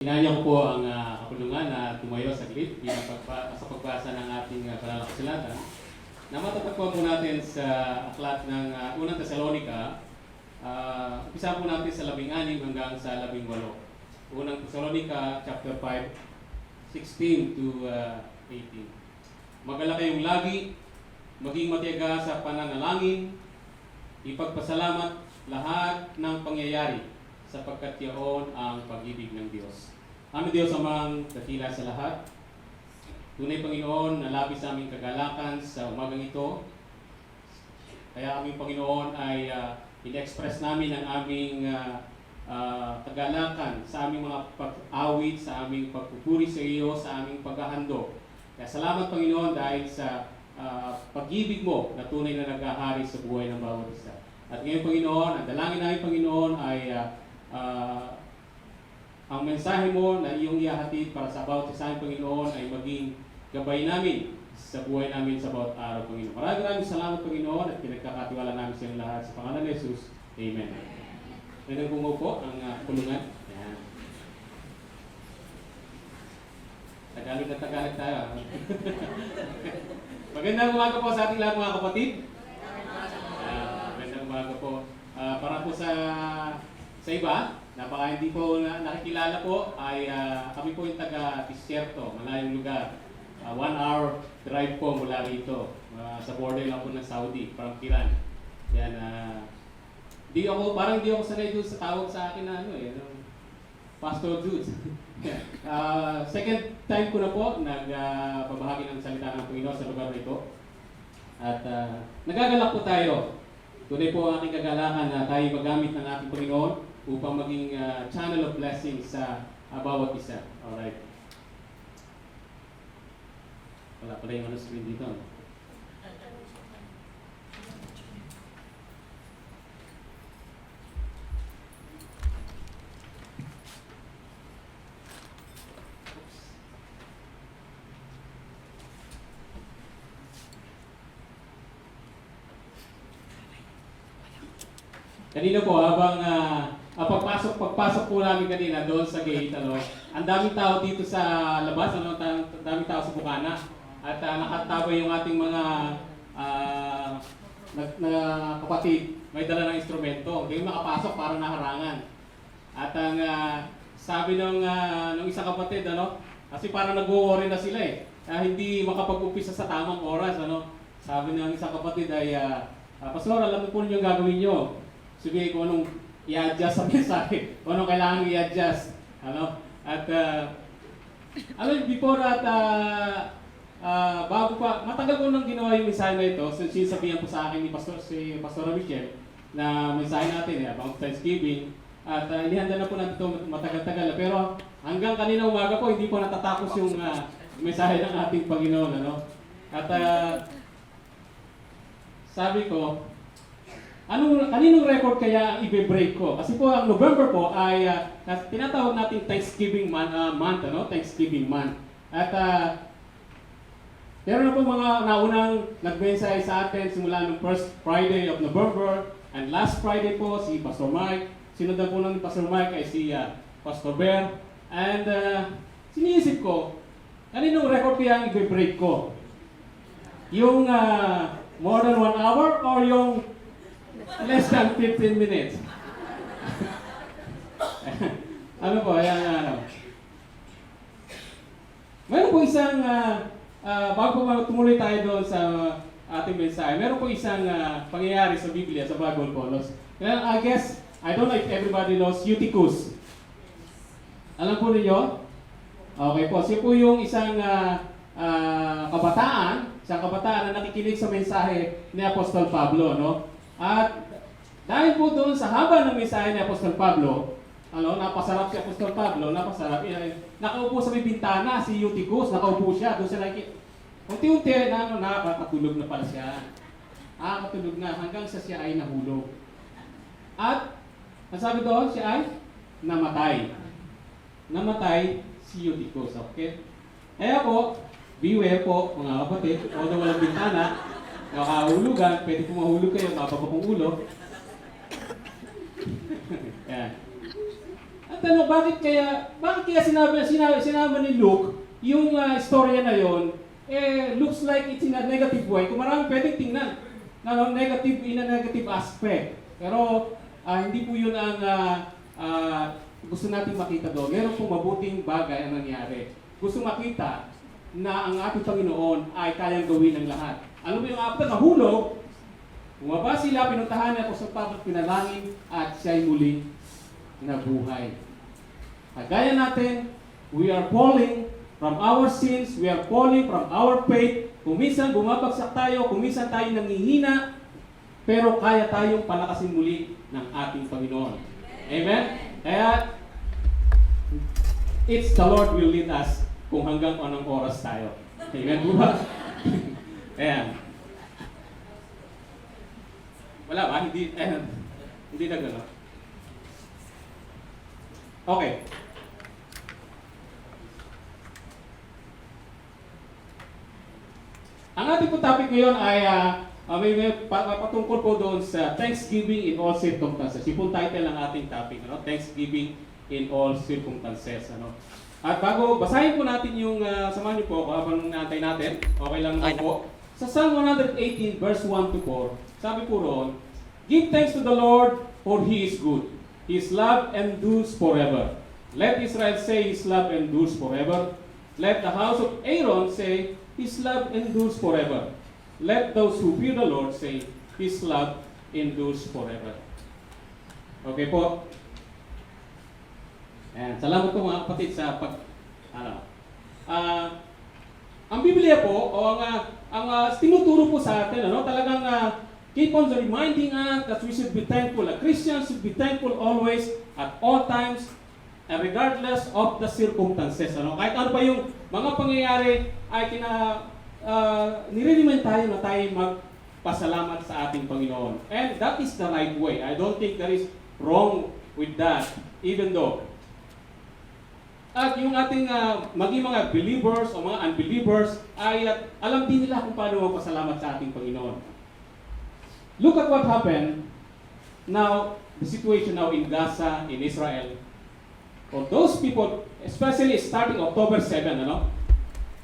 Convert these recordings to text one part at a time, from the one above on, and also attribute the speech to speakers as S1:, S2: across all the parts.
S1: Inanya ko po ang kapulungan na tumayo saglit bilang sa pagbasa ng ating banal na kasulatan na matatagpuan po natin sa aklat ng unang Tesalonica. Umpisa po natin sa 16 hanggang sa 18. Unang Tesalonica chapter 5, 16 to 18. Magala kayong lagi, maging matiyaga sa pananalangin, ipagpasalamat lahat ng pangyayari, sapagkat yaon ang pag-ibig ng Diyos. Aming Diyos amang dakila sa lahat. Tunay Panginoon na labis sa aming kagalakan sa umagang ito. Kaya aming Panginoon ay in-express namin ang aming kagalakan sa aming mga pag-awit, sa aming pagpupuri sa iyo, sa aming paghahandog. Kaya salamat Panginoon dahil sa pag-ibig mo na tunay na naghahari sa buhay ng bawat isa. At ngayon Panginoon, ang dalangin namin Panginoon ay ang mensahe mo na iyong ihahatid para sa bawat isa ng Panginoon ay maging gabay namin sa buhay namin sa bawat araw, Panginoon. Maraming salamat, Panginoon, at pinagkakatiwala namin sa iyong lahat sa pangalan ni Jesus. Amen. Pwede bumupo ang kulungan. Ayan. Tagalog na Tagalog tayo. Magandang umaga po sa ating lahat, mga kapatid. Magandang umaga po. Para po sa iba, napaka hindi po nakikilala po, ay kami po yung taga-Desierto, malayong lugar. 1 hour drive po mula rito. Sa border lang po ng Saudi, Parang-Kiran. Yan, parang hindi ako sanay doon sa tawag sa akin na Pastor Jude. Second time ko na po nagpabahagi ng salita ng Panginoon sa lugar nito. At nagagalak po tayo. Tunay po ang aking kagalakan na tayo magamit ng ating Panginoon upang maging channel of blessing sa bawat isa. Alright. Wala pala yung screen dito. Kanina po, habang pagpasok po namin kanina doon sa gate, ang daming tao dito sa labas, ang daming tao sa bukana. At nakatabay yung ating mga kapatid, may dala ng instrumento. Hindi makapasok, parang naharangan. At ang sabi ng isang kapatid, kasi parang nag-worry na sila hindi makapag-upisa sa tamang oras. Sabi ng isang kapatid ay, Pastor, alam mo po yung gagawin nyo. Sabihin ko anong i-adjust sa mensahe, kung anong kailangan i-adjust. At before at bago pa, matagal ko nang ginawa yung mensahe na ito, sinasabihan po sa akin ni si Pastor Michel na mensahe natin about Thanksgiving. At inihanda na po natin ito matagal-tagal. Pero hanggang kanina umaga po, hindi po natatapos yung mensahe ng ating Panginoon. At sabi ko, kaninong record kaya i-break ko? Kasi po ang November po ay tinatawag natin Thanksgiving month, Thanksgiving month. At meron na po mga naunang nag-mensahe sa atin simula ng first Friday of November and last Friday po si Pastor Mike. Sinundan po ng Pastor Mike ay si Pastor Bear. And siniisip ko, kaninong record kaya i-break ko? Yung more than 1 hour or yung less than 15 minutes? Ayan. Meron po isang, bago po tumuloy tayo doon sa ating mensahe, meron po isang pangyayari sa Biblia, sa Bible po. I guess, I don't know if everybody knows Eutychus. Alam po ninyo? Okay po, siya po yung isang kabataan na nakikinig sa mensahe ni Apostol Pablo, At dahil po doon sa haba ng mensahe ni Apostol Pablo, napasarap si Apostol Pablo, nakaupo sa may bintana si Eutychus, nakaupo siya, doon siya unti-unti nakakatulog na pala siya. Nakakatulog na hanggang sa siya ay nahulog. At, ang sabi doon, siya ay namatay. Namatay si Eutychus, okay? Kaya po, beware po mga kapatid, although walang bintana, nakahulugan, pwede po mahulog kayo, mapapa pong ulo. Yan. At
S2: tanong, bakit kaya sinama ni Luke yung istorya na yon, looks like it's in a negative way. Kung marami pwedeng tingnan, negative in a negative aspect. Pero hindi po yun ang gusto natin makita doon. Meron pong mabuting bagay ang nangyari. Gusto makita na ang ating Panginoon ay kayang gawin ng lahat. Ano mo yung after nahulog, bumaba sila, pinuntahan niya sa tapos pinalangin at siya'y muling nabuhay. Kagaya natin, we are falling from our sins, we are falling from our faith. Kung minsan bumabagsak tayo, kung minsan tayo nanghihina, pero kaya tayong palakasin muli ng ating Panginoon. Amen? Kaya, it's the Lord will lead us kung hanggang anong oras tayo. Amen po ba? Ayan. Wala ba? Hindi na gano'n. Okay. Ang ating po topic ngayon ay may patungkol po doon sa Thanksgiving in all circumstances. Yung title ng ating topic, ano? Thanksgiving in all circumstances. Ano? At bago basahin po natin yung samahan niyo po ako habang naantay natin. Okay lang naman po. Sa Psalm 118 verse 1 to 4, sabi po roon, "Give thanks to the Lord, for He is good. His love endures forever. Let Israel say His love endures forever. Let the house of Aaron say His love endures forever. Let those who fear the Lord say His love endures forever." Okay po. Ayan. Salamat po mga kapatid sa ang Biblia po, o ang tinuturo po sa atin, talagang keep on reminding us that we should be thankful. A Christian should be thankful always, at all times, and regardless of the circumstances. Kahit ano pa yung mga pangyayari, ay nire-remind tayo na tayo magpasalamat sa ating Panginoon. And that is the right way. I don't think there is wrong with that, even though at yung ating maging mga believers o mga unbelievers ay alam din nila kung paano magpasalamat sa ating Panginoon. Look at what happened now, the situation now in Gaza, in Israel. For those people, especially starting October 7,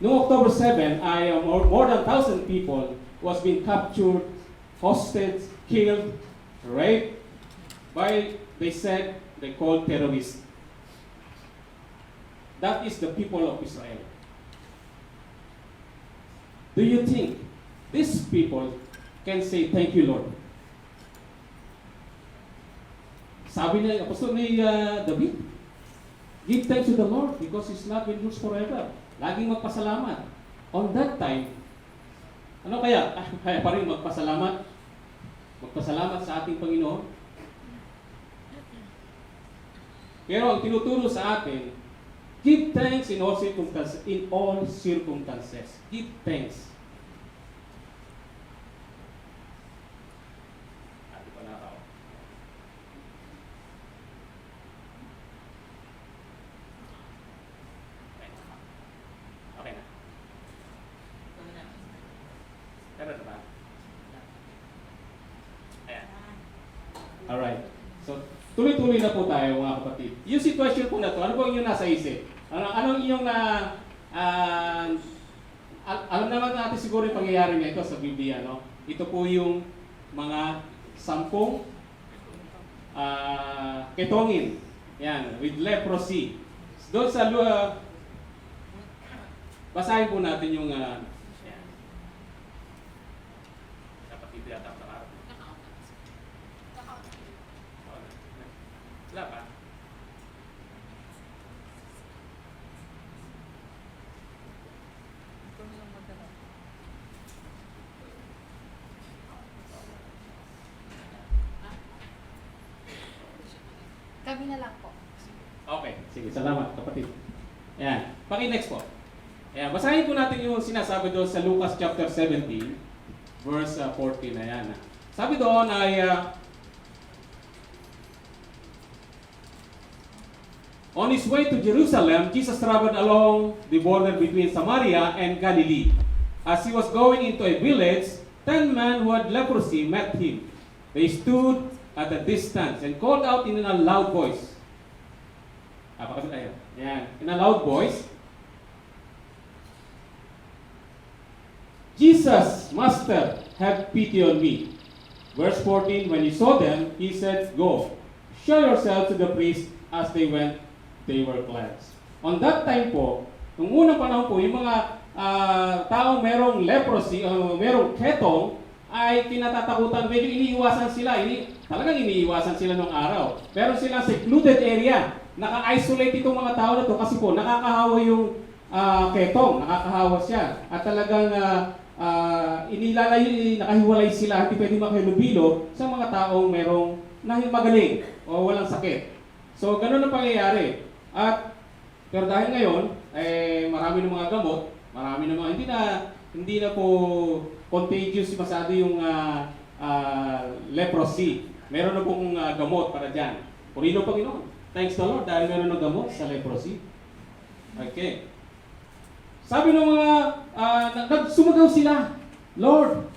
S2: noong October 7 ay more than 1,000 people was being captured, hostage, killed, raped by, they said, they called terrorists. That is the people of Israel. Do you think these people can say, "Thank you, Lord"? Sabi niya, Apostol ni David, "Give thanks to the Lord because His love endures forever." Laging magpasalamat. On that time, ano kaya? Kaya pa rin magpasalamat. Magpasalamat sa ating Panginoon. Pero ang tinuturo sa atin, give thanks in all circumstances. In all circumstances. Give thanks. Okay na. Meron na ba? Ayan. Alright. So, tuloy-tuloy na po tayo mga kapatid. Yung sitwasyon po na to, ano po yung nasa isip? Anong iyong alam naman natin siguro yung pangyayari nito sa Biblia, no? Ito po yung mga 10 ketongin. Yan, with leprosy. Doon sa basahin po natin yung dapat dito yata ang nakarap. Wala pa.
S3: Kami na lang po.
S2: Okay, sige, salamat kapatid. Ayan, paki-next po. Ayan, basahin po natin yung sinasabi doon sa Lucas chapter 17, verse 14. Ayan. Sabi doon ay, on his way to Jerusalem, Jesus traveled along the border between Samaria and Galilee. As he was going into a village, 10 men who had leprosy met him. They stood at a distance and called out in a loud voice,
S1: Pakabit tayo. Yan. In a loud voice, Jesus, Master, have pity on me. Verse 14, when he saw them, he said, Go, show yourself to the priest. As they went, they were cleansed. On that time po, nung unang panahon po, yung mga taong merong leprosy o merong ketong, ay kinatatakutan, medyo iniiwasan sila. Talagang iniiwasan sila nung araw. Meron silang secluded area. Naka-isolate itong mga tao na to kasi po nakakahawa yung ketong, nakakahawa siya. At talagang nakahiwalay sila, hindi pwede makihilubilo sa mga taong merong magaling o walang sakit. So, ganun ang pangyayari. Pero dahil ngayon, marami ng mga gamot, marami ng mga, hindi na po contagious masyado yung leprosy. Meron na pong gamot para dyan. Purino Panginoon. Thanks the Lord dahil meron ng gamot sa leprosy. Okay. Sabi ng mga, sumagaw sila, Lord,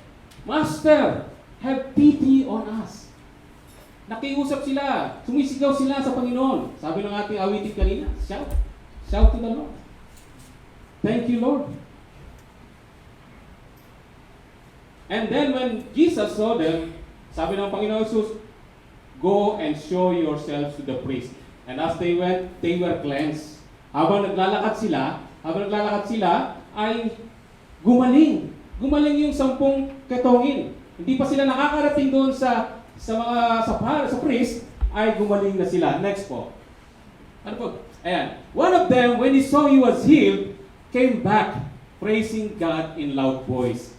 S1: Master, have pity on us. Nakiusap sila, sumisigaw sila sa Panginoon. Sabi ng ating awitin kanina, shout. Shout to the Lord. Thank you, Lord. And then when Jesus saw them, sabi ng Panginoon Jesus, go and show yourselves to the priest. And as they went, they were cleansed. Habang naglalakad sila, ay gumaling. Gumaling yung 10 ketongin. Hindi pa sila nakakarating doon sa priest, ay gumaling na sila. Next po. Ano po? Ayan. One of them, when he saw he was healed, came back, praising God in loud voice.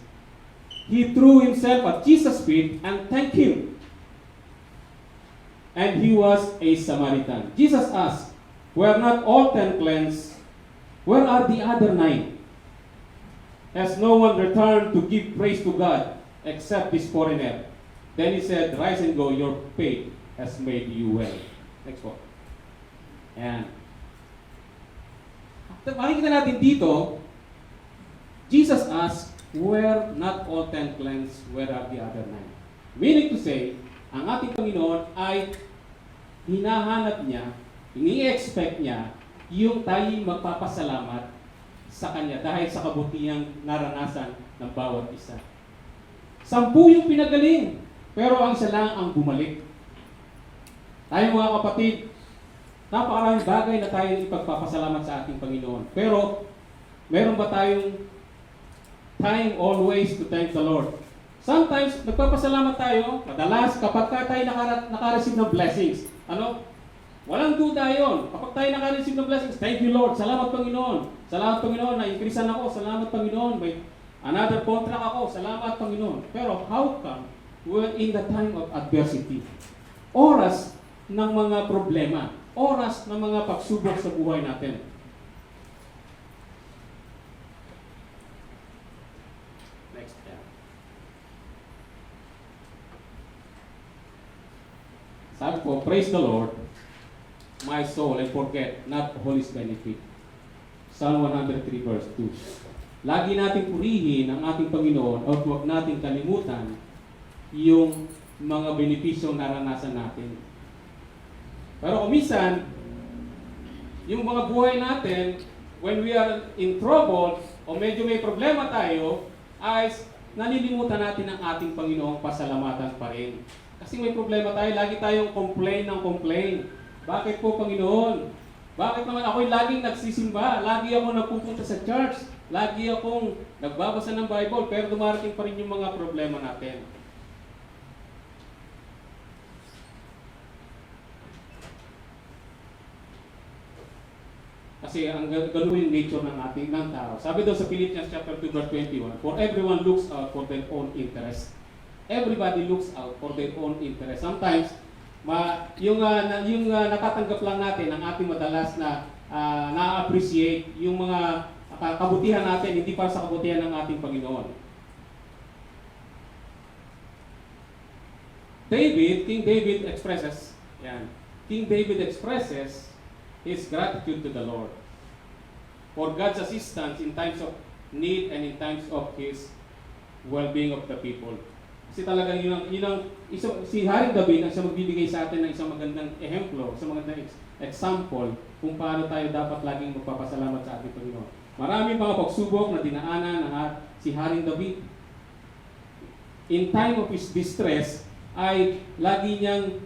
S1: He threw himself at Jesus' feet and thanked him. And he was a Samaritan. Jesus asked, were not all 10 cleansed? Where are the other 9? Has no one returned to give praise to God except this foreigner? Then he said, rise and go, your faith has made you well. Next po. Ayan. Makikita natin dito, Jesus asked, were not all 10 cleansed, where are the other 9? Meaning to say, ang ating Panginoon ay hinahanap niya, ini-expect niya, yung tayo magpapasalamat sa Kanya dahil sa kabutihang naranasan ng bawat isa. 10 yung pinagaling, pero ang isa lang ang bumalik. Tayo mga kapatid, napakaraming bagay na tayo ipagpapasalamat sa ating Panginoon. Pero, meron ba tayong time always to thank the Lord? Sometimes, nagpapasalamat tayo, madalas kapag tayo nakareceive ng blessings. Walang duda yun. Kapag tayo nakareceive ng blessings, thank you Lord, salamat Panginoon. Salamat Panginoon, na-increasean ako, salamat Panginoon. May another contract ako, salamat Panginoon. Pero how come, we're in the time of adversity? Oras ng mga problema, oras ng mga pagsubok sa buhay natin. Next. Sabi po, praise the Lord, my soul, and forget not all His benefit. Psalm 103 verse 2. Lagi nating purihin ang ating Panginoon at huwag nating kalimutan yung mga benepisyong naranasan natin. Pero kuminsan, yung mga buhay natin, when we are in trouble, o medyo may problema tayo, ay nalilimutan natin ang ating Panginoong pasalamatan pa rin. Kasi may problema tayo, lagi tayong complain ng complain. Bakit po Panginoon? Bakit naman ako'y laging nagsisimba? Lagi ako nagpupunta sa church. Lagi akong nagbabasa ng Bible, pero dumarating pa rin yung mga problema natin. Kasi ang ganun yung nature ng ating tao. Sabi daw sa Philippians chapter 2 verse 21, for everyone looks out for their own interest. Everybody looks out for their own interest. Sometimes, yung natatanggap lang natin, ang ating madalas na na-appreciate yung mga kabutihan natin, hindi para sa kabutihan ng ating Panginoon. King David expresses his gratitude to the Lord for God's assistance in times of need and in times of His well-being of the people.
S2: Kasi talagang si Haring David ang siya magbibigay sa atin ng isang magandang ehemplo, isang magandang example kung paano tayo dapat laging magpapasalamat sa ating Panginoon. Maraming mga pagsubok na dinaanan ng si Haring David. In time of his distress, ay lagi niyang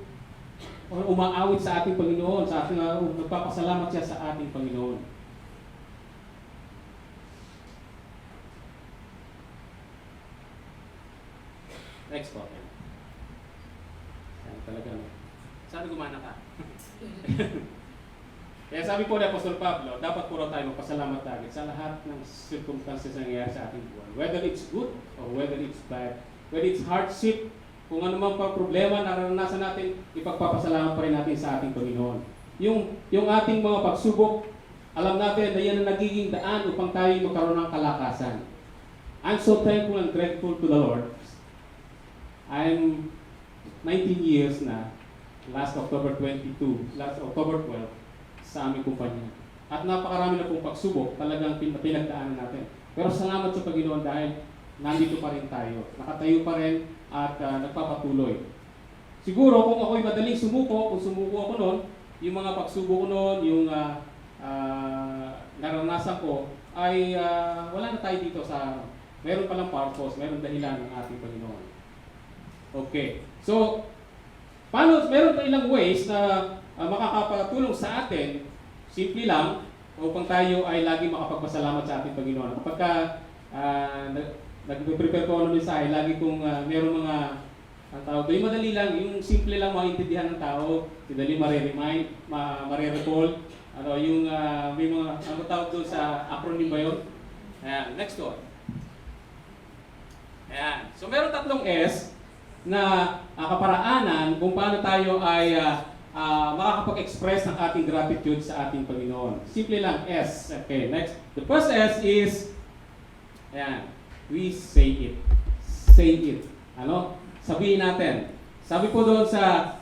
S2: umaawit sa ating Panginoon, sa ating nagpapasalamat siya sa ating Panginoon. Next po. Yan talaga. Sana gumana ka. Kaya sabi po ni Apostol Pablo, dapat po tayo magpasalamat lagi sa lahat ng circumstances na nangyayari sa ating buwan. Whether it's good or whether it's bad, whether it's hardship, kung ano mang problema na naranasan natin, ipagpapasalamat pa rin natin sa ating Panginoon. Yung ating mga pagsubok, alam natin na yan ang nagiging daan upang tayo magkaroon ng kalakasan. I'm so thankful and grateful to the Lord. I'm 19 years na, last October 12, sa aming kumpanya. At napakarami na pong pagsubok talagang pinagdaanan natin. Pero salamat sa Panginoon dahil nandito pa rin tayo. Nakatayo pa rin at nagpapatuloy. Siguro kung ako'y madaling sumuko, kung sumuko ako noon, yung mga pagsubok ko noon, yung naranasan ko, ay wala na tayo dito sa meron palang purpose, meron dahilan ng ating Panginoon. Okay. So, meron pa ilang ways na makakapatulong sa atin, simple lang, upang tayo ay lagi makapagpasalamat sa ating Panginoon. Kapag nag-prepare ko ng mensahe, lagi kong meron mga tawag doon, madali lang, yung simple lang maintindihan ng tao, madali ma-remind, ma-recall, may mga, tawag doon sa acronym ba yun? Ayan, next one. Ayan, so meron tatlong S na kaparaanan kung paano tayo ay makakapag-express ng ating gratitude sa ating Panginoon. Simple lang, S. Okay, next. The first S is, ayan, we say it. Say it. Sabihin natin. Sabi po doon sa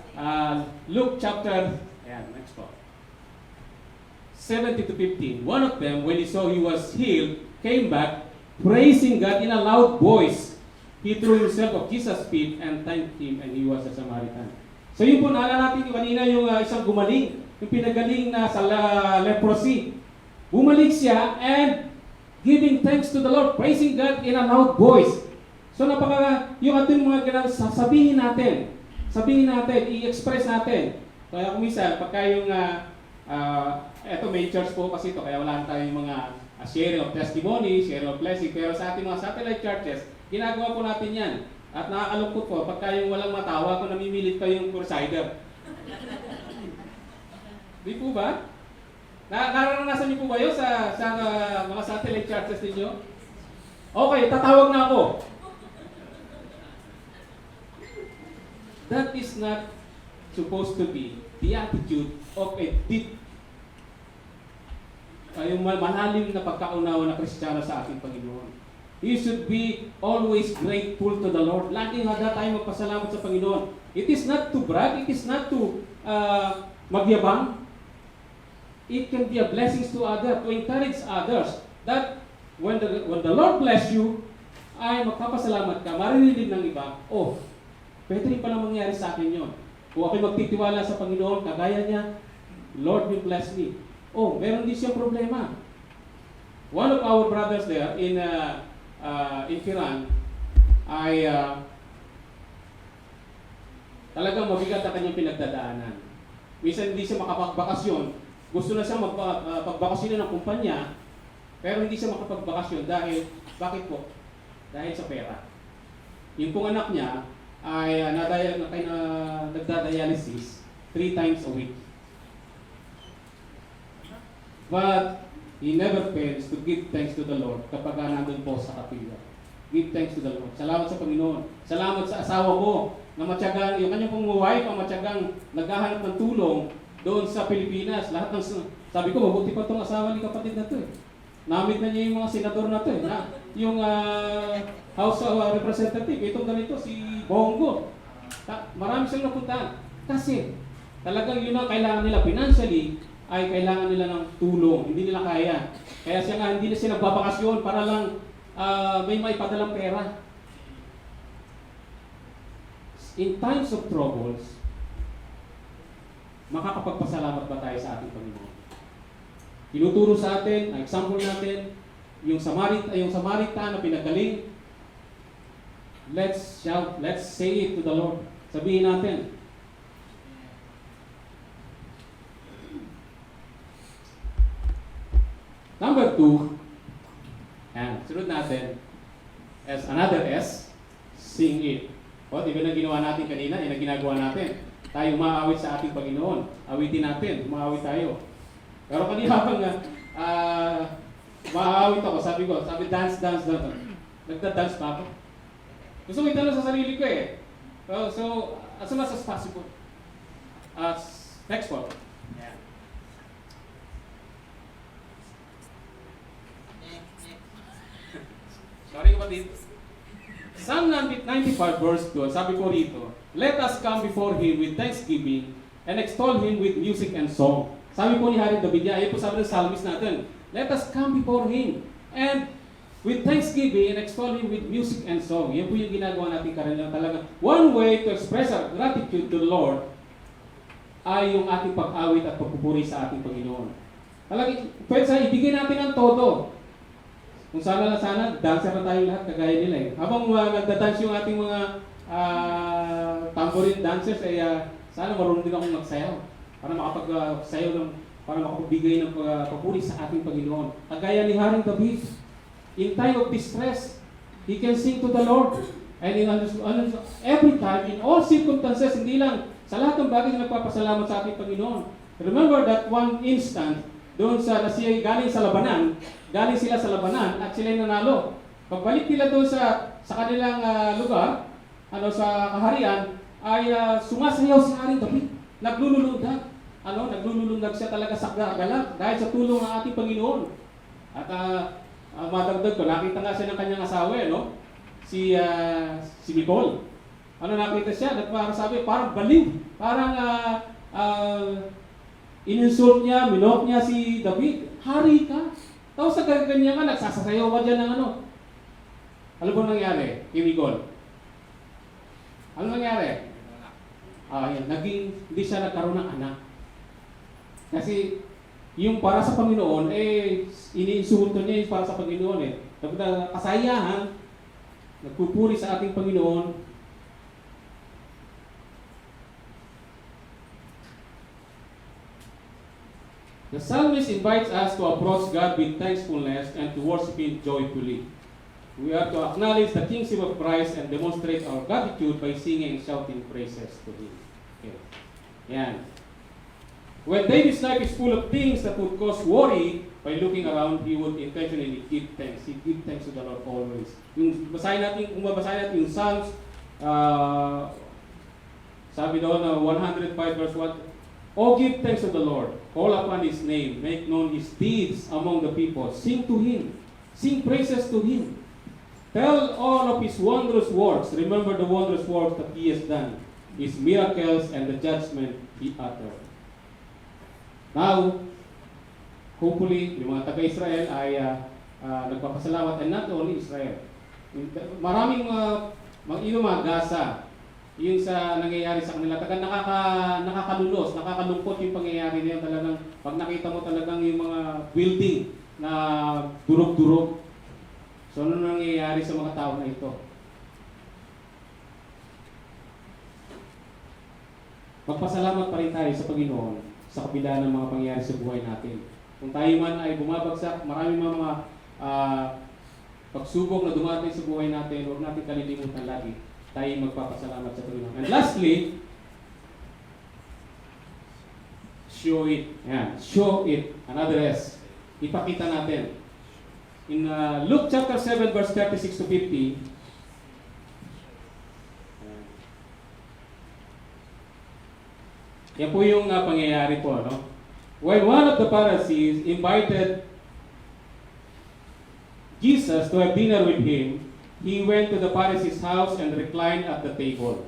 S2: Luke chapter, ayan, next po. 70 to 15. One of them, when he saw he was healed, came back, praising God in a loud voice. He threw himself at Jesus' feet and thanked him, and he was a Samaritan. So yun po, naalala natin kanina yung isang gumaling, yung pinagaling na sa leprosy. Bumalik siya and giving thanks to the Lord, praising God in a loud voice. So yung ating mga sasabihin natin, i-express natin. Kaya kung minsan, pagka yung, eto may church po kasi ito, kaya wala tayong mga sharing of testimony, sharing of blessing, pero sa ating mga satellite churches, ginagawa po natin yan. At nakakalungkot po, pagka yung walang matawa, kung namimilit pa yung crusader. Di po ba? Naranasan niyo po ba yun sa mga satellite churches ninyo? Okay, tatawag na ako. That is not supposed to be the attitude of a deep, yung malalim na pagkaunawa na Kristiyano sa ating Panginoon. You should be always grateful to the Lord. Laging handa tayo magpasalamat sa Panginoon. It is not to brag, it is not to magyabang. It can be a blessing to others, to encourage others. That when the Lord bless you, ay magpapasalamat ka, maririnig ng iba, oh, pwede rin pala mangyari sa akin yun. Kung ako'y magtitiwala sa Panginoon, kagaya niya, Lord will bless me. Oh, meron din siyang problema. One of our brothers there in Kiran ay talagang mabigat ang kanyang pinagdadaanan. Minsan hindi siya makapagbakasyon. Gusto na siya pagbakasyon ng kumpanya, pero hindi siya makapagbakasyon dahil, bakit po? Dahil sa pera. Yung pong anak niya ay nagdadialysis 3 times a week. But he never fails to give thanks to the Lord kapag nandun po sa kapilya. Give thanks to the Lord. Salamat sa Panginoon. Salamat sa asawa ko na matyagang, yung kanyang pong wife ang matyagang naghahanap ng tulong doon sa Pilipinas. Lahat ng, sabi ko, mabuti pa itong asawa ni kapatid na ito eh. Namit na niya yung mga senador na ito eh. Yung House of Representative, itong ganito, si Bongo. Marami siyang napuntahan. Kasi talagang yun ang kailangan nila financially, ay kailangan nila ng tulong, hindi nila kaya. Kaya siya nga, hindi na siya nagbabakasyon para lang may maipadalang pera. in times of troubles, makakapagpasalamat ba tayo sa ating Panginoon? Tinuturo sa atin, ang example natin, yung Samaritan na pinagaling, let's shout, let's say it to the Lord. Sabihin natin. Number 2, yan, sunod natin, as another S, sing it. O, di ba na ginawa natin kanina, yan ang ginagawa natin. Tayo umaawit sa ating Panginoon. Awitin natin, umaawit tayo. Pero kanina habang umaawit ako, sabi dance. Nagda-dance pa ako. Gusto ko itanong sa sarili ko eh. So as much as possible. Next one. Yeah. Sorry kapatid. Psalm 95 verse 2, sabi ko rito, let us come before Him with thanksgiving and extol Him with music and song. Sabi po ni Haring David niya, ayun po sabi ng psalmist natin, let us come before Him and with thanksgiving and extol Him with music and song. Yan po yung ginagawa natin karaniwan talaga. One way to express our gratitude to the Lord ay yung ating pag-awit at pagpupuri sa ating Panginoon. Talagang, pwede sa ibigay natin ang todo. Kung sana dancer na tayo lahat, kagaya nila eh. Habang nagda-dance yung ating mga tambourine dancers, ay sana marunong din akong magsayaw. Para makapagsayaw para makapagbigay ng papuri sa ating Panginoon. Kagaya ni Haring David, in time of distress, he can sing to the Lord. And every time, in all circumstances, hindi lang sa lahat ng bagay na nagpapasalamat sa ating Panginoon. Remember that one instant, doon sa siya galing sila sa labanan at sila nanalo. Pagbalik nila doon sa kanilang lugar, sa kaharian, ay sumasayaw si Haring David. Naglulundag siya talaga sa galak dahil sa tulong ng ating Panginoon. At madagdag ko, nakita nga siya ng kanyang asawa, si Nicole. Nakita siya, parang baliw, parang ininsult niya, minok niya si David, hari ka. Tapos sa ganyan ka, nagsasasayaw ka dyan ng Ano ba nangyari, Nicole? Ano nangyari? Hindi siya nagkaroon ng anak. Kasi yung para sa Panginoon, iniinsulto niya yung para sa Panginoon eh. Kasayahan, nagpupuri sa ating Panginoon. The psalmist invites us to approach God with thankfulness and to worship Him joyfully. We are to acknowledge the kingship of Christ and demonstrate our gratitude by singing and shouting praises to Him. Okay. Yan. When David's life is full of things that would cause worry, by looking around, he would intentionally give thanks. He give thanks to the Lord always. Kung babasahin natin yung Psalms, sabi doon na 105 verse 1, oh, give thanks to the Lord, call upon His name, make known His deeds among the people, sing to Him, sing praises to Him. Tell all of His wondrous works, remember the wondrous works that He has done, His miracles and the judgment He uttered. Now, hopefully, yung mga taga-Israel ay nagpapasalamat, and not only Israel. Maraming mga gasa, yung sa nangyayari sa kanila, nakakalulos, nakakalungkot yung pangyayari niya talagang, pag nakita mo talagang yung mga building na durog-durog. So ano nangyayari sa mga tao na ito? Magpasalamat pa rin tayo sa Panginoon sa kabila ng mga pangyayari sa buhay natin. Kung tayo man ay bumabagsak, maraming mga pagsubok na dumating sa buhay natin, huwag natin kalilimutan lagi. Tayo magpapasalamat sa Panginoon. And lastly, show it. Yan. Show it. Another S. Ipakita natin. In Luke chapter 7 verse 36 to 50, yan po yung pangyayari po, no? When one of the Pharisees invited Jesus to have dinner with him, he went to the Pharisee's house and reclined at the table.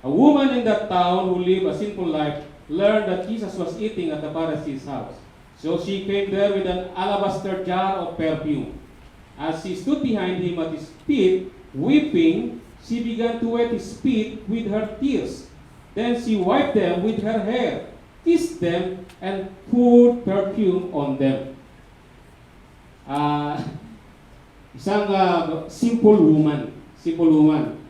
S2: A woman in that town who lived a sinful life learned that Jesus was eating at the Pharisee's house. So she came there with an alabaster jar of perfume. As she stood behind him at his feet, weeping, she began to wet his feet with her tears. Then she wiped them with her hair, kissed them, and poured perfume on them. Isang simple woman. Simple woman.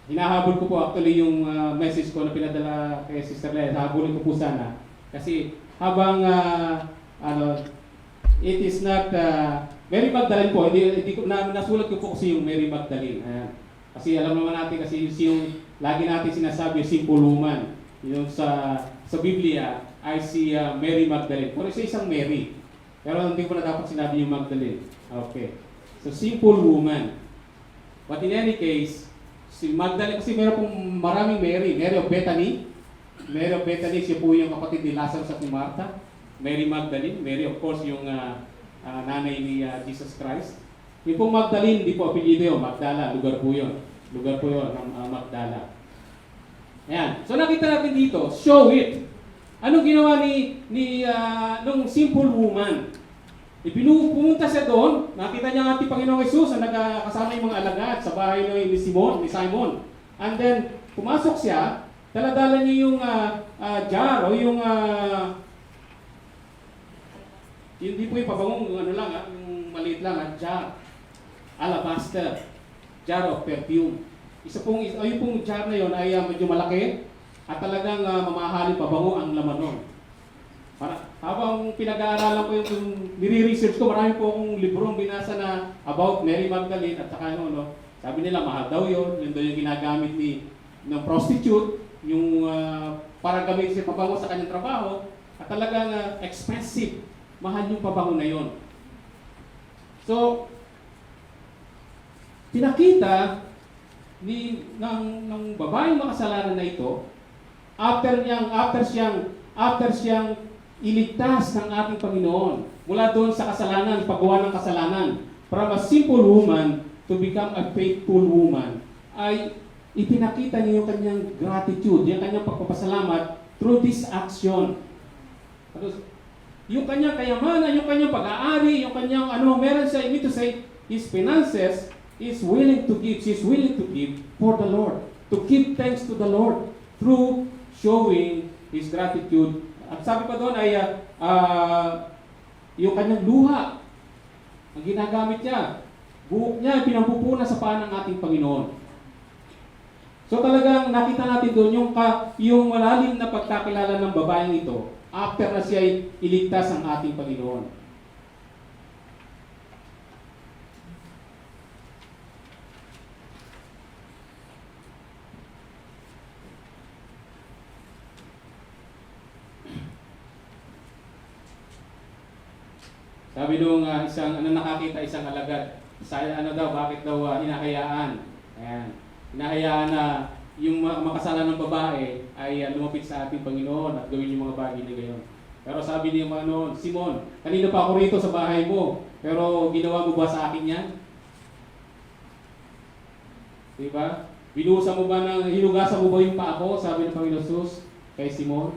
S2: Hinahabol ko po actually yung message ko na pinadala kay Sister Lea. Habulin ko po sana. Kasi habang it is not Mary Magdalene po, hindi ko nasulat ko po kasi yung Mary Magdalene. Ayan. Kasi alam naman natin kasi yung lagi natin sinasabi yung simple woman. Yung sa Biblia ay si Mary Magdalene. Pero isa isang Mary. Pero hindi ko na dapat sinabi yung Magdalene. Okay. So simple woman. But in any case, si Magdalene, kasi meron pong maraming Mary. Mary of Bethany. Mary of Bethany, siya po yung kapatid ni Lazarus at ni Martha. Mary Magdalene. Mary of course yung nanay ni Jesus Christ. Yung pong Magdalene, hindi po apelyido yun. Magdala, lugar po yun. Lugar po yun, Magdala. Ayan. So nakita natin dito, show it. Anong ginawa nung simple woman? Pumunta siya doon, nakita niya ang ating Panginoong Jesus na nagkasama yung mga alagad sa bahay ni Simon. And then, pumasok siya, daladala niya yung jar o yung hindi po yung pabangong yung maliit lang, jar. Alabaster. Jar of perfume. Yung pong jar na yun ay medyo malaki at talagang mamahalin pabango ang laman nun. Habang pinag-aaralan ko yung nire-research ko, marami po akong librong binasa na about Mary Magdalene at saka sabi nila mahal daw yun daw yung ginagamit ng prostitute, yung para gamitin siya pabango sa kanyang trabaho at talagang expensive, mahal yung pabango na yun. So, pinakita ng babaeng makasalanan na ito, after siyang iligtas ng ating Panginoon mula doon sa kasalanan, paggawa ng kasalanan, from a simple woman to become a faithful woman, ay ipinakita niya yung kanyang gratitude, yung kanyang pagpapasalamat through this action. Yung kanyang kayamanan, yung kanyang pag-aari, yung kanyang meron siya, I mean to say, his finances, she's willing to give for the Lord, to give thanks to the Lord through showing his gratitude. At sabi pa doon ay yung kanyang luha, ang ginagamit niya, buhok niya, pinampupunan sa paa ng ating Panginoon. So talagang nakita natin doon yung malalim na pagkakilala ng babaeng ito after na siya ay iligtas ang ating Panginoon. Sabi nung nakakita isang alagad, bakit daw hinahayaan? Ayan. Hinahayaan na yung makasalanan ng babae ay lumapit sa ating Panginoon at gawin yung mga bagay na gayon. Pero sabi niya Simon, kanina pa ako rito sa bahay mo, pero ginawa mo ba sa akin yan? Diba? Hinugasan mo ba yung paa ko? Sabi ng Panginoon Jesus kay Simon.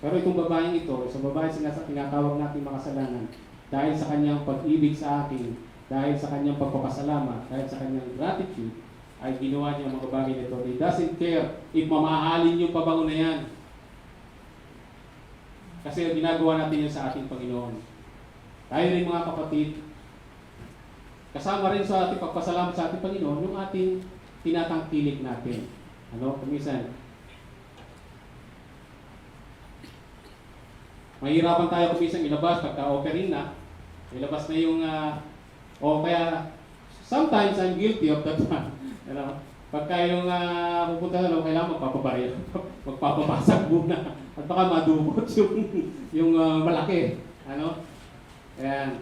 S2: Pero itong babaeng ito, sa babae tinatawag natin makasalanan, dahil sa kanyang pag-ibig sa akin, dahil sa kanyang pagpapasalamat, dahil sa kanyang gratitude, ay ginawa niya ang mga bagay nito. He doesn't care if mamahalin yung pabango na yan. Kasi ginagawa natin yan sa ating Panginoon. Tayo rin mga kapatid, kasama rin sa ating pagpasalamat sa ating Panginoon, yung ating tinatangkilik natin. Kumisan, mahirapan tayo kumisan ilabas pagka-offering na. Ilabas na yung, kaya sometimes I'm guilty of that one. Pagka yung pupunta sa kailangan magpapabaril, magpapapasag muna. At baka madumot yung malaki. Ayan.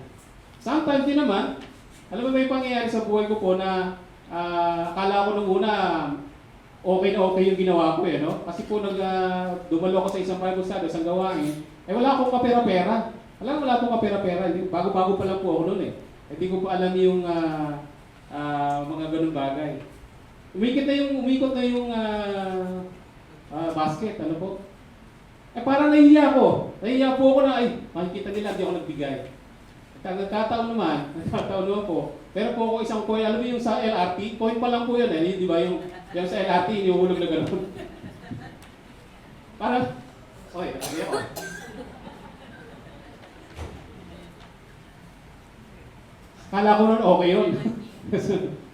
S2: Sometimes din naman, alam mo may pangyayari sa buhay ko po na akala ko nung una okay na okay yung ginawa ko Kasi po dumalo ako sa isang Bible study, isang gawain, wala akong kapera-pera. Wala akong kapera-pera. Bago-bago pa lang po ako noon Hindi ko pa alam yung mga ganun bagay. Umikot na yung basket, parang nahihiya po. Nahihiya po ako na, makikita nila, di ako nagbigay. nagkataon naman po. Pero po ako isang coin, alam mo yung sa LRT, coin pa lang po yan eh, di ba yung sa LRT, iniuhulog na gano'n. Para, oy, sabi ako. Kala ko nun okay yun.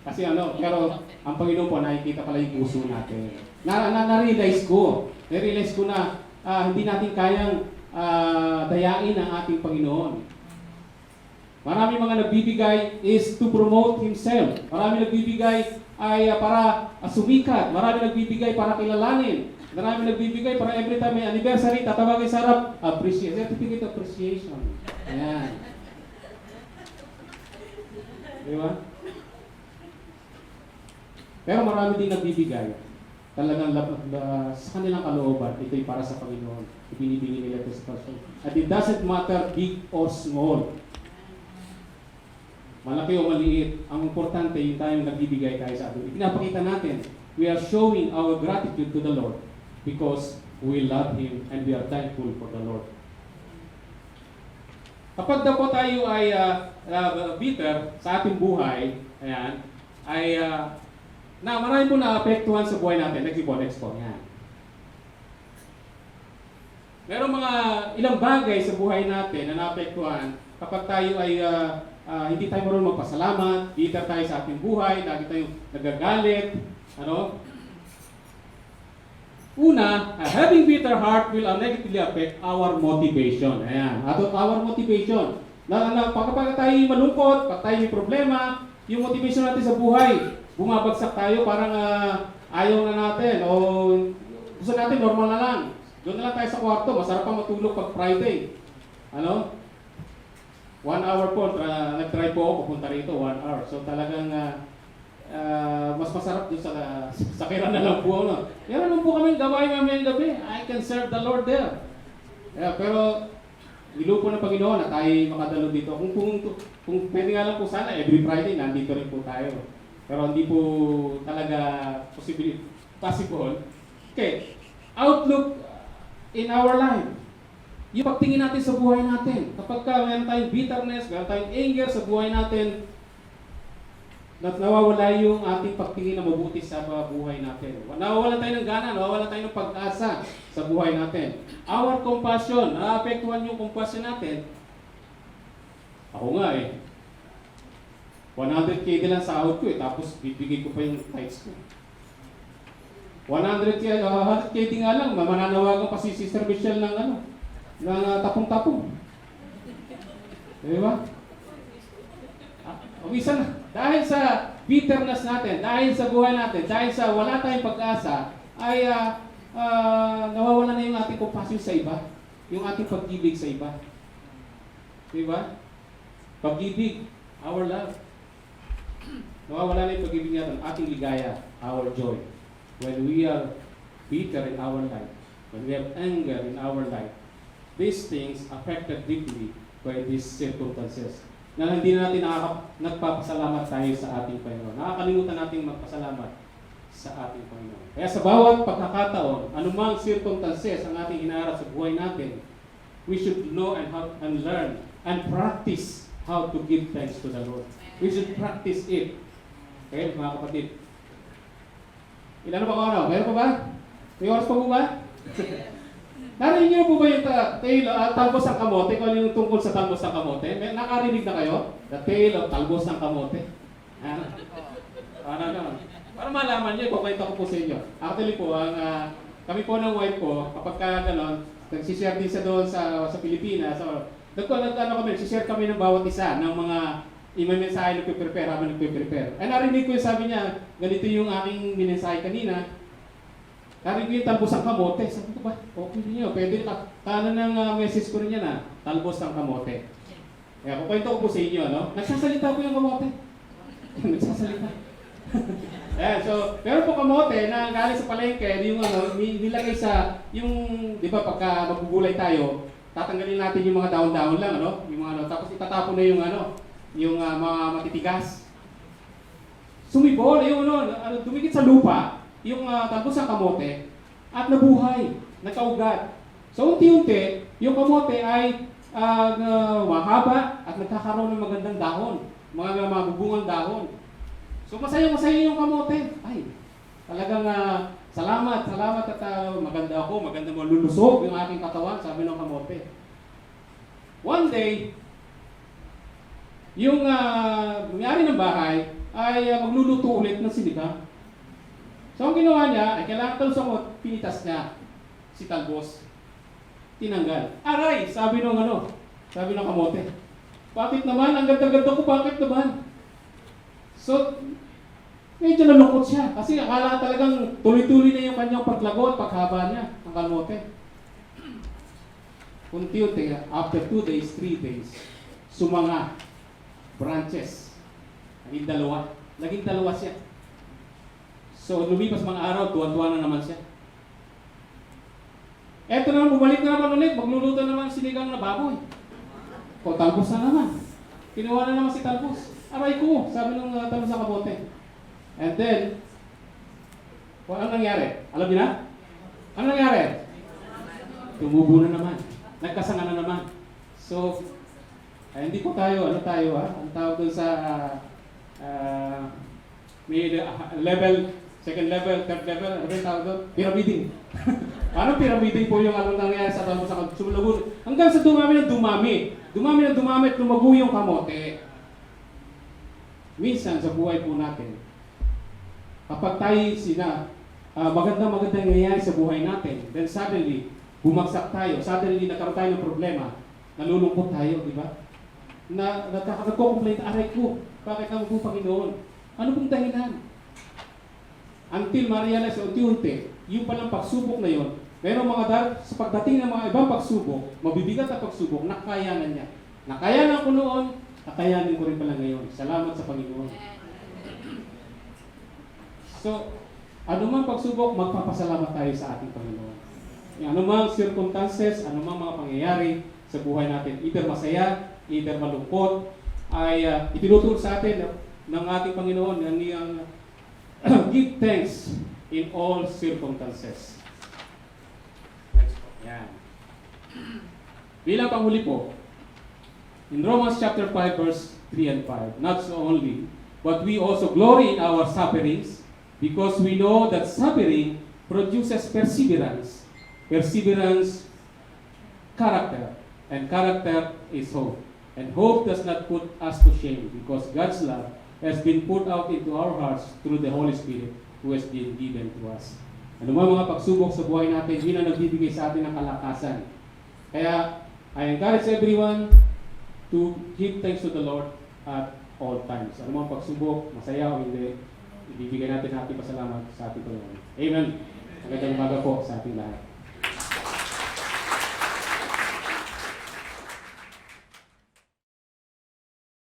S2: Kasi pero ang Panginoon po nakikita pala yung puso natin. Na-realize ko na hindi natin kayang dayain ang ating Panginoon. Marami mga nagbibigay is to promote himself. Marami nagbibigay ay para sumikat. Marami nagbibigay para kilalanin. Marami nagbibigay para every time may anniversary, tatawagin sa harap, certificate of appreciation. Ayan. Di ba? Pero marami din nagbibigay. Talagang sa kanilang kalooban, ito'y para sa Panginoon. Ibinibigay nila ito sa person. At it doesn't matter big or small. Malaki o maliit, ang importante yung tayong nagbibigay tayo sa atin. Ipinapakita natin, we are showing our gratitude to the Lord because we love Him and we are thankful for the Lord. Kapag daw po tayo ay bitter sa ating buhay, ayan, ay marami po naapektuhan sa buhay natin. Next po, yan. Merong mga ilang bagay sa buhay natin na naapektuhan kapag tayo ay hindi tayo marunong magpasalamat, bitter tayo sa ating buhay, lagi tayong nagagalit, Una, a having bitter heart will negatively affect our motivation. Ayan, our motivation. Kapag tayo malungkot, pag tayo may problema, yung motivation natin sa buhay, bumabagsak tayo, parang ayaw na natin, o gusto natin normal na lang. Doon na lang tayo sa kwarto, masarap pa matulog pag Friday. 1 hour po, nag-try po ako, pupunta rito, 1 hour. So talagang mas masarap doon sa kira na lang po. Meron lang po kami gawain mamayang gabi. I can serve the Lord there. Pero ilo po ng Panginoon na tayo makadalo dito. Kung pwede nga lang po sana, every Friday nandito rin po tayo. Pero hindi po talaga possible. Okay, outlook in our life. Yung pagtingin natin sa buhay natin. Kapag meron tayong bitterness, meron tayong anger sa buhay natin, nawawala yung ating pagtingin na mabuti sa buhay natin. Nawawalan tayo ng gana, nawawalan tayo ng pag-asa sa buhay natin. Our compassion, naapektuhan yung compassion natin. Ako nga 100K din lang sahod ko tapos bibigay ko pa yung tithes ko. 100K din nga lang, mananawagan pa si Sister Michelle ng tapong-tapong. Diba? Umisa na. Dahil sa bitterness natin, dahil sa buhay natin, dahil sa wala tayong pag-asa, ay nawawala na yung ating compassion sa iba. Yung ating pag-ibig sa iba. Diba? Pag-ibig, our love. Nawawala na yung pag-ibig natin, ating ligaya, our joy. When we are bitter in our life, when we have anger in our life, these things affected deeply by these circumstances. Na hindi natin nagpapasalamat tayo sa ating Panginoon. Nakakalimutan natin magpasalamat sa ating Panginoon. Kaya sa bawat pagkakataon, anumang circumstances ang ating hinaharap sa buhay natin, we should know and learn and practice how to give thanks to the Lord. We should practice it. Okay, mga kapatid. Ilan na ba ako? Meron pa ba? May oras pa po ba? Narinig niyo po ba yung talbos ng kamote? Kung ano yung tungkol sa talbos ng kamote? Nakarinig na kayo? The tale of talbos ng kamote. Para malaman niyo, kukwento ko po sa inyo. Actually po, kami po ng wife ko, kapag gano'n, nagsishare din sa doon sa Pilipinas. So, nagsishare kami ng bawat isa ng mga mensahe na nagpe-prepare habang nagpe-prepare. Narinig ko yung sabi niya, ganito yung aking minensahe kanina. Narinig ko yung talbos ng kamote. Sabi ko ba, okay niyo, pwede na. Kanan ng message ko rin yan talbos ng kamote. Kaya kukwento ko po sa inyo, nagsasalita po yung kamote. Nagsasalita. So, pero po kamote na galing sa palengke, yung nilagay sa, di ba pagka magugulay tayo, tatanggalin natin yung mga daon-daon lang, yung tapos itatapon na yung mga matitigas. Sumibol, dumikit sa lupa, yung talbos ng kamote, at nabuhay, nagkaugat. So unti-unti, yung kamote ay mahaba at nagkakaroon ng magandang dahon, mga mabubungang dahon. So masaya-masaya yung kamote. Ay, talagang salamat at maganda ako, maganda malulusog yung aking katawan, sabi ng kamote. One day, yung may-ari ng bahay ay magluluto ulit ng sinigang. So ang ginawa niya, ay kailangan talusong pinitas niya si talbos. Tinanggal. Aray! Sabi ng kamote. Bakit naman? Ang ganda-ganda ko, bakit naman? So, medyo nalungkot siya. Kasi akala talagang tuloy-tuloy na yung kanyang paglago at paghaba niya, ang kamote. Unti-unti, after 2 days, 3 days, sumanga, branches. Naging dalawa siya. So, lumipas mga araw, tuwan-tuwa na naman siya. Eto naman, bumalik na naman ulit, magluluto naman sinigang na baboy. O, talbos na naman. Kinuha na naman si talbos. Aray ko, sabi ng talbos sa kabote. And then, ano nangyari? Alam niyo na? Ano nangyari? Tumubo na naman. Nagkasanga na naman. So, hindi po tayo, ang tawag doon sa may level, second level, third level, ano yung tawag doon? Pyramiding. Parang pyramiding po yung nangyari sa talbos sa sumulabon. Hanggang sa dumami at lumago yung kamote. Minsan sa buhay po natin, kapag tayo magandang nangyayari sa buhay natin, then suddenly, bumagsak tayo, suddenly nagkaroon tayo ng problema, nalulungkot tayo, di ba? Nagko-complain, aray ko, bakit naman po Panginoon? Ano pong dahilan? Until ma-realize unti-unti, yung palang pagsubok na yon, pero sa pagdating ng mga ibang pagsubok, mabibigat na pagsubok, nakayanan niya. Nakayanan ko noon, nakayanin ko rin pala ngayon. Salamat sa Panginoon. So, anumang pagsubok, magpapasalamat tayo sa ating Panginoon. Anumang circumstances, anumang mga pangyayari sa buhay natin, either masaya, either malungkot, ay itinuturo sa atin ng ating Panginoon na niyang give thanks in all circumstances. Next po. Yan. Bilang panghuli po, in Romans chapter 5 verse 3 and 5, not so only, but we also glory in our sufferings, because we know that suffering produces perseverance. Perseverance, character. And character is hope. And hope does not put us to shame, because God's love has been put out into our hearts through the Holy Spirit who has been given to us. Ano mga pagsubok sa buhay natin, yun ang nagbibigay sa atin ng kalakasan. Kaya, I encourage everyone to give thanks to the Lord at all times. Ano mga pagsubok, masaya o hindi, ibibigay natin ating pasalamat sa ating Panginoon. Amen. Magandang umaga po sa ating lahat.